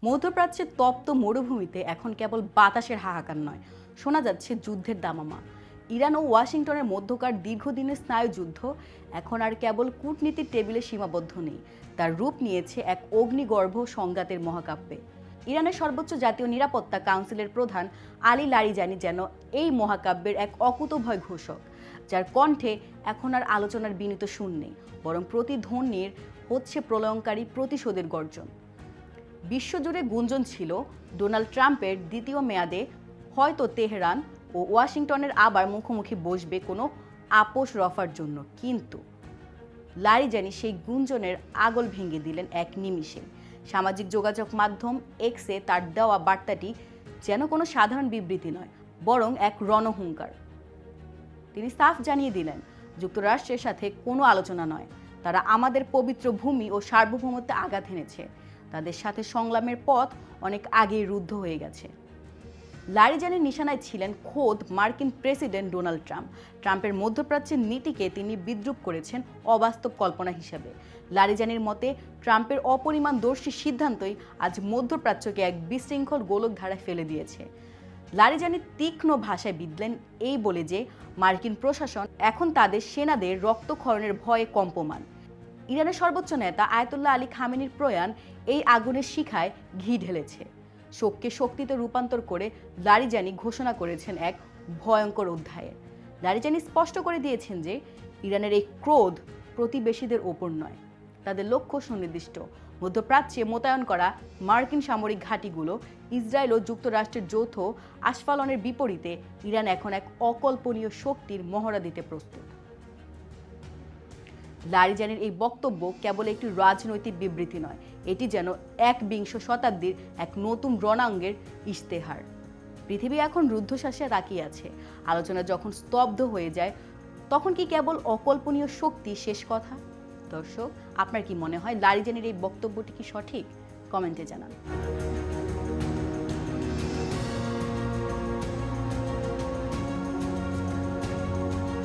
মধ্যপ্রাচ্যের তপ্ত মরুভূমিতে এখন কেবল বাতাসের হাহাকার নয়, শোনা যাচ্ছে যুদ্ধের দামামা। ইরান ও ওয়াশিংটনের মধ্যকার দীর্ঘদিনের স্নায়ুযুদ্ধ এখন আর কেবল কূটনীতির টেবিলে সীমাবদ্ধ নেই, তার রূপ নিয়েছে এক অগ্নিগর্ভ সংঘাতের মহাকাব্যে। ইরানের সর্বোচ্চ জাতীয় নিরাপত্তা কাউন্সিলের প্রধান আলী লারিজানি যেন এই মহাকাব্যের এক অকুতোভয় ঘোষক, যার কণ্ঠে এখন আর আলোচনার বিনীত সুর নেই, বরং প্রতিধ্বনির হচ্ছে প্রলয়ঙ্কারী প্রতিশোধের গর্জন। বিশ্বজুড়ে গুঞ্জন ছিল ডোনাল্ড ট্রাম্পের দ্বিতীয় মেয়াদে হয়তো তেহরান ও ওয়াশিংটনের আবার মুখোমুখি বসবে কোনো আপোষ রফার জন্য, কিন্তু লারিজানি সেই গুঞ্জনের আগল ভেঙে দিলেন এক নিমিষে। সামাজিক যোগাযোগ মাধ্যম এক্সে তার দেওয়া বার্তাটি যেন কোনো সাধারণ বিবৃতি নয়, বরং এক রণহুঙ্কার। তিনি সাফ জানিয়ে দিলেন, যুক্তরাষ্ট্রের সাথে কোনো আলোচনা নয়, তারা আমাদের পবিত্র ভূমি ও সার্বভৌমত্বে আঘাত এনেছে, তাদের সাথে সংগ্রামের পথ অনেক আগেই রুদ্ধ হয়ে গেছে। লারিজানির নিশানায় ছিলেন খোদ মার্কিন প্রেসিডেন্ট ডোনাল্ড ট্রাম্প। ট্রাম্পের মধ্যপ্রাচ্যের নীতিকে তিনি বিদ্রূপ করেছেন অবাস্তব কল্পনা হিসেবে। লারিজানির মতে, ট্রাম্পের অপরিমাণদর্শী সিদ্ধান্তই আজ মধ্যপ্রাচ্যকে এক বিশৃঙ্খল গোলকধারায় ফেলে দিয়েছে। লারিজানি তীক্ষ্ণ ভাষায় বিঁধলেন এই বলে যে মার্কিন প্রশাসন এখন তাদের সেনাদের রক্তক্ষরণের ভয়ে কম্পমান। ইরানের সর্বোচ্চ নেতা আয়াতুল্লাহ আলী খামেনির প্রয়াণ এই আগুনের শিখায় ঘি ঢেলেছে। শোককে শক্তিতে রূপান্তর করে লারিজানি ঘোষণা করেছেন এক ভয়ঙ্কর অধ্যায়ের। লারিজানি স্পষ্ট করে দিয়েছেন যে ইরানের এই ক্রোধ প্রতিবেশীদের ওপর নয়, তাদের লক্ষ্য সুনির্দিষ্ট। মধ্যপ্রাচ্যে মোতায়েন করা মার্কিন সামরিক ঘাঁটিগুলো ইসরায়েল ও যুক্তরাষ্ট্রের যৌথ আস্ফালনের বিপরীতে ইরান এখন এক অকল্পনীয় শক্তির মহড়া দিতে প্রস্তুত। লারিজানির এই বক্তব্য কেবল একটি রাজনৈতিক বিবৃতি নয়, এটি যেন একবিংশ শতাব্দীর এক নতুন রণাঙ্গের ইশতেহার। পৃথিবী এখন রুদ্ধশ্বাসে তাকিয়ে আছে। আলোচনা যখন স্তব্ধ হয়ে যায়, তখন কি কেবল অকল্পনীয় শক্তি শেষ কথা? দর্শক, আপনার কি মনে হয় লারিজানির এই বক্তব্যটি কি সঠিক? কমেন্টে জানান।